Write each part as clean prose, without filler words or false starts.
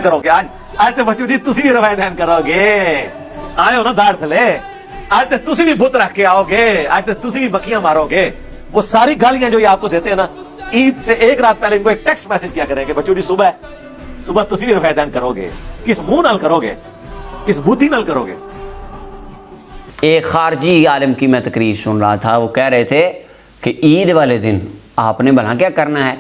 کرو گے آج تو بچوں جی تسی بھی رفع دین کرو گے آئے ہو نا دار تھلے آج تو تسی بھی بت رکھ کے آؤ گے آج تو تسی بھی بکیاں مارو گے وہ ساری گالیاں جو یہ آپ کو دیتے ہیں نا عید سے ایک رات پہلے ان کو ایک ٹیکسٹ میسج کیا کریں گے بچوں جی صبح تسی بھی رفع دین کرو گے کس منہ نال کرو گے کس بوتی نال کرو گے. ایک خارجی عالم کی میں تقریر سن رہا تھا وہ کہہ رہے تھے کہ عید والے دن آپ نے بھلا کیا کرنا ہے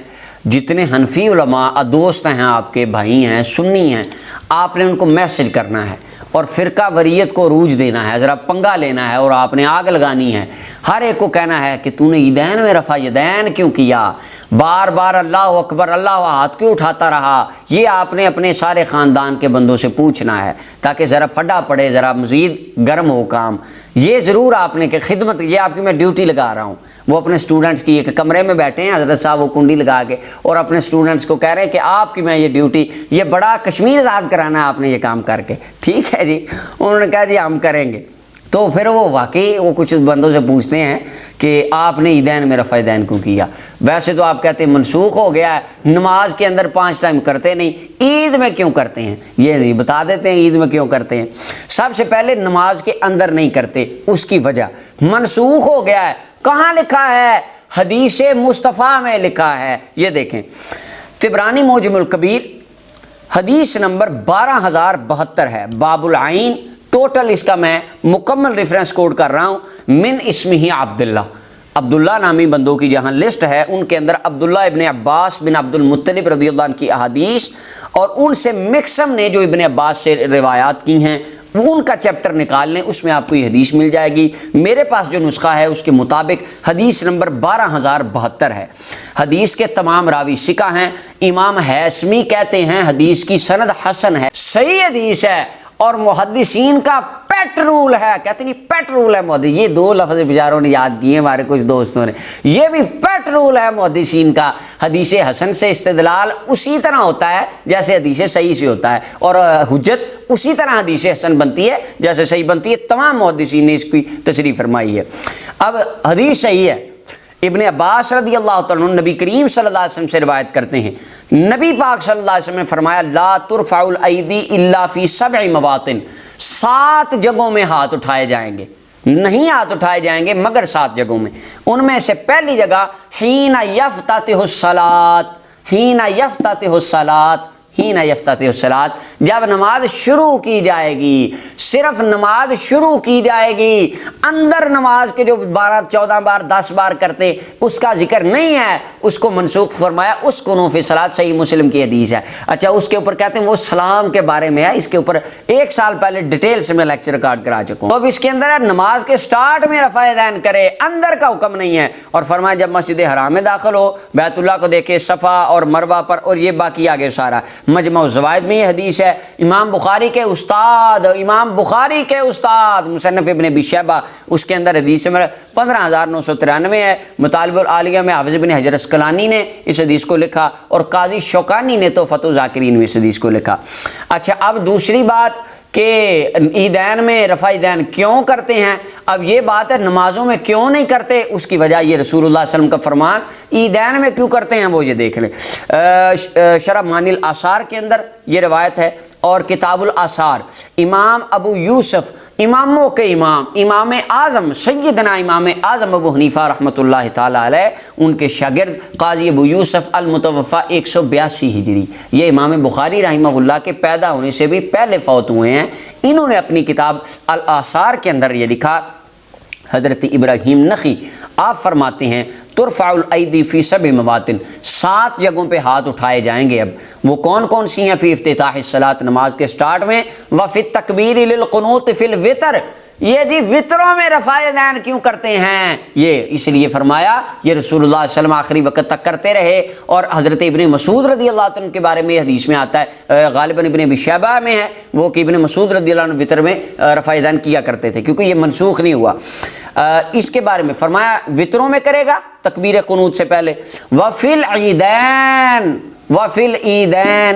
جتنے حنفی علماء دوست ہیں آپ کے بھائی ہیں سنی ہیں آپ نے ان کو میسج کرنا ہے اور فرقہ وریت کو عروج دینا ہے ذرا پنگا لینا ہے اور آپ نے آگ لگانی ہے ہر ایک کو کہنا ہے کہ تو نے عیدین میں رفع یدین کیوں کیا بار بار اللہ اکبر اللہ ہاتھ کیوں اٹھاتا رہا یہ آپ نے اپنے سارے خاندان کے بندوں سے پوچھنا ہے تاکہ ذرا پھڈا پڑے ذرا مزید گرم ہو کام یہ ضرور آپ نے کہ خدمت یہ آپ کی میں ڈیوٹی لگا رہا ہوں وہ اپنے سٹوڈنٹس کی ایک کمرے میں بیٹھے ہیں حضرت صاحب وہ کنڈی لگا کے اور اپنے سٹوڈنٹس کو کہہ رہے ہیں کہ آپ کی میں یہ ڈیوٹی یہ بڑا کشمیر آزاد کرانا ہے آپ نے یہ کام کر کے ٹھیک ہے جی انہوں نے کہا جی ہم کریں گے تو پھر وہ واقعی وہ کچھ بندوں سے پوچھتے ہیں کہ آپ نے عیدین میں رفع دین کیوں کیا ویسے تو آپ کہتے ہیں منسوخ ہو گیا ہے نماز کے اندر 5 ٹائم کرتے نہیں عید میں کیوں کرتے ہیں یہ نہیں بتا دیتے ہیں عید میں کیوں کرتے ہیں سب سے پہلے نماز کے اندر نہیں کرتے اس کی وجہ منسوخ ہو گیا ہے کہاں لکھا ہے حدیث مصطفیٰ میں لکھا ہے یہ دیکھیں طبرانی معجم الکبیر حدیث نمبر 12072 ہے باب العین ٹوٹل اس کا میں مکمل ریفرنس کوڈ کر رہا ہوں من اسمہ عبداللہ نامی بندوں کی جہاں لسٹ ہے ان کے اندر عبداللہ ابن عباس بن عبد المطلب رضی اللہ عنہ کی احادیث اور ان سے مکسم نے جو ابن عباس سے روایات کی ہیں ان کا چیپٹر نکال لیں اس میں آپ کو یہ حدیث مل جائے گی میرے پاس جو نسخہ ہے اس کے مطابق حدیث نمبر 12072 ہے حدیث کے تمام راوی ثقہ ہیں امام حیثمی کہتے ہیں حدیث کی سند حسن ہے صحیح حدیث ہے اور محدثین کا پیٹ رول ہے کہتے نہیں پیٹ رول ہے محدث یہ 2 لفظ بیچاروں نے یاد کیے ہمارے کچھ دوستوں نے یہ بھی پیٹ رول ہے محدثین کا حدیث حسن سے استدلال اسی طرح ہوتا ہے جیسے حدیث صحیح سے ہوتا ہے اور حجت اسی طرح حدیث حسن بنتی ہے جیسے صحیح بنتی ہے تمام محدثین نے اس کی تصریح فرمائی ہے اب حدیث صحیح ہے ابن عباس رضی اللہ تعالیٰ عنہ نبی کریم صلی اللہ علیہ وسلم سے روایت کرتے ہیں نبی پاک صلی اللہ علیہ وسلم نے فرمایا لا ترفع الایدی الا فی 7 مواطن 7 جگہوں میں ہاتھ اٹھائے جائیں گے نہیں ہاتھ اٹھائے جائیں گے مگر 7 جگہوں میں ان میں سے پہلی جگہ حین یفتتح الصلاۃ حین یفتتح الصلاۃ حین یفتتح الصلاۃ جب نماز شروع کی جائے گی صرف نماز شروع کی جائے گی اندر نماز کے جو 12 14 بار 10 بار کرتے اس کا ذکر نہیں ہے اس کو منسوخ فرمایا اس کو فی صلاۃ صحیح مسلم کی حدیث ہے اچھا اس کے اوپر کہتے ہیں وہ سلام کے بارے میں ہے اس کے اوپر 1 سال پہلے ڈیٹیل سے میں لیکچر ریکارڈ کرا چکا ہوں تو اب اس کے اندر ہے نماز کے سٹارٹ میں رفع یدین کرے اندر کا حکم نہیں ہے اور فرمایا جب مسجد حرام میں داخل ہو بیت اللہ کو دیکھے صفا اور مروہ پر اور یہ باقی آگے سارا مجمع الزوائد میں یہ حدیث ہے امام بخاری کے استاد مصنف ابن ابی شیبہ اس کے اندر حدیث میں 15993 ہے مطالب العالیہ میں حافظ ابن حجر اسقلانی نے اس حدیث کو لکھا اور قاضی شوکانی نے تحفۃ الذاکرین میں اس حدیث کو لکھا اچھا اب دوسری بات کہ عیدین میں رفع یدین کیوں کرتے ہیں اب یہ بات ہے نمازوں میں کیوں نہیں کرتے اس کی وجہ یہ رسول اللہ صلی اللہ علیہ وسلم کا فرمان عیدین میں کیوں کرتے ہیں وہ یہ دیکھ لیں شرح معنی الاثار کے اندر یہ روایت ہے اور کتاب الاثار امام ابو یوسف اماموں کے امام اعظم سیدنا امام اعظم ابو حنیفہ رحمۃ اللہ تعالی علیہ ان کے شاگرد قاضی ابو یوسف المتوفی 182 ہجری یہ امام بخاری رحمہ اللہ کے پیدا ہونے سے بھی پہلے فوت ہوئے ہیں انہوں نے اپنی کتاب الاثار کے اندر یہ لکھا حضرت ابراہیم نخی آپ فرماتے ہیں ترفع الایدی فی 7 مواطن 7 جگہوں پہ ہاتھ اٹھائے جائیں گے اب وہ کون کون سی ہیں فی افتتاح الصلاۃ نماز کے سٹارٹ میں وفی التکبیر للقنوت فی الوتر یہ جی وطروں میں رفع یدین کیوں کرتے ہیں یہ اس لیے فرمایا یہ رسول اللہ صلی اللہ علیہ وسلم آخری وقت تک کرتے رہے اور حضرت ابن مسعود رضی اللہ عنہ کے بارے میں حدیث میں آتا ہے غالباً ابن ابی شیبہ میں ہے وہ کہ ابن مسعود رضی اللہ عنہ وطر میں رفع یدین کیا کرتے تھے کیونکہ یہ منسوخ نہیں ہوا اس کے بارے میں فرمایا وطروں میں کرے گا تکبیر قنوت سے پہلے وفی العیدین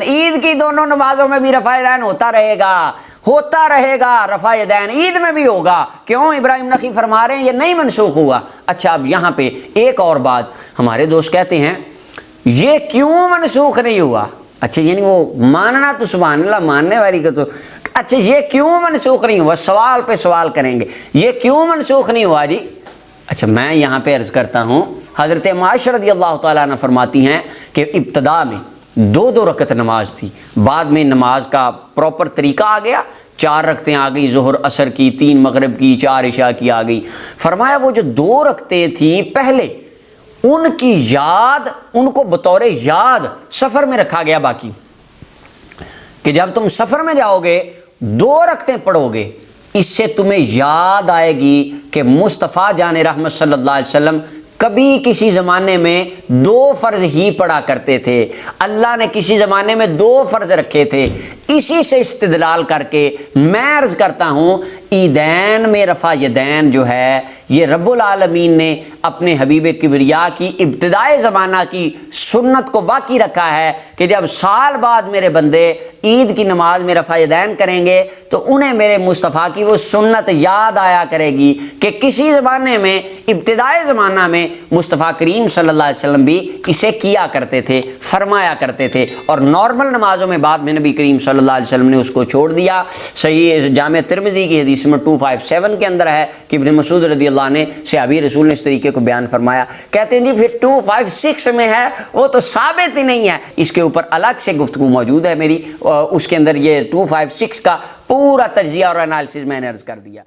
عید کی دونوں نمازوں میں بھی رفع یدین ہوتا رہے گا رفع یدین عید میں بھی ہوگا کیوں ابراہیم نخی فرما رہے ہیں یہ نہیں منسوخ ہوا اچھا اب یہاں پہ ایک اور بات ہمارے دوست کہتے ہیں یہ کیوں منسوخ نہیں ہوا اچھا یعنی وہ ماننا تو سبحان اللہ ماننے والی کا تو اچھا یہ کیوں منسوخ نہیں ہوا؟ سوال پہ سوال کریں گے، یہ کیوں منسوخ نہیں ہوا جی؟ اچھا میں یہاں پہ عرض کرتا ہوں، حضرت عائشہ رضی اللہ تعالیٰ عنہ فرماتی ہیں کہ ابتدا میں 2 رکعت نماز تھی، بعد میں نماز کا پراپر طریقہ آ گیا، 4 رکعتیں آ گئی، ظہر عصر کی، 3 مغرب کی، 4 عشاء کی آ گئی۔ فرمایا وہ جو 2 رکعتیں تھیں پہلے، ان کی یاد، ان کو بطور یاد سفر میں رکھا گیا باقی، کہ جب تم سفر میں جاؤ گے 2 رکعتیں پڑھو گے، اس سے تمہیں یاد آئے گی کہ مصطفیٰ جان رحمت صلی اللہ علیہ وسلم کبھی کسی زمانے میں 2 فرض ہی پڑھا کرتے تھے، اللہ نے کسی زمانے میں 2 فرض رکھے تھے۔ اسی سے استدلال کر کے میں عرض کرتا ہوں عیدین میں رفع یدین جو ہے یہ رب العالمین نے اپنے حبیب کبریا کی ابتدائے زمانہ کی سنت کو باقی رکھا ہے کہ جب سال بعد میرے بندے عید کی نماز میں رفع یدین کریں گے تو انہیں میرے مصطفیٰ کی وہ سنت یاد آیا کرے گی کہ کسی زمانے میں ابتدائے زمانہ میں مصطفیٰ کریم صلی اللہ علیہ وسلم بھی اسے کیا کرتے تھے، فرمایا کرتے تھے، اور نارمل نمازوں میں بعد میں نبی کریم صلی اللہ علیہ وسلم نے اس کو چھوڑ دیا۔ صحیح جامع ترمذی کی حدیث میں 257 کے اندر ہے کہ ابن مسعود رضی اللہ عنہ صحابی رسول نے اس طریقے کو بیان فرمایا۔ کہتے ہیں جی پھر 256 میں ہے وہ تو ثابت ہی نہیں ہے، اس کے اوپر الگ سے گفتگو موجود ہے میری، اس کے اندر یہ 256 کا پورا تجزیہ اور انالیسس میں نے عرض کر دیا۔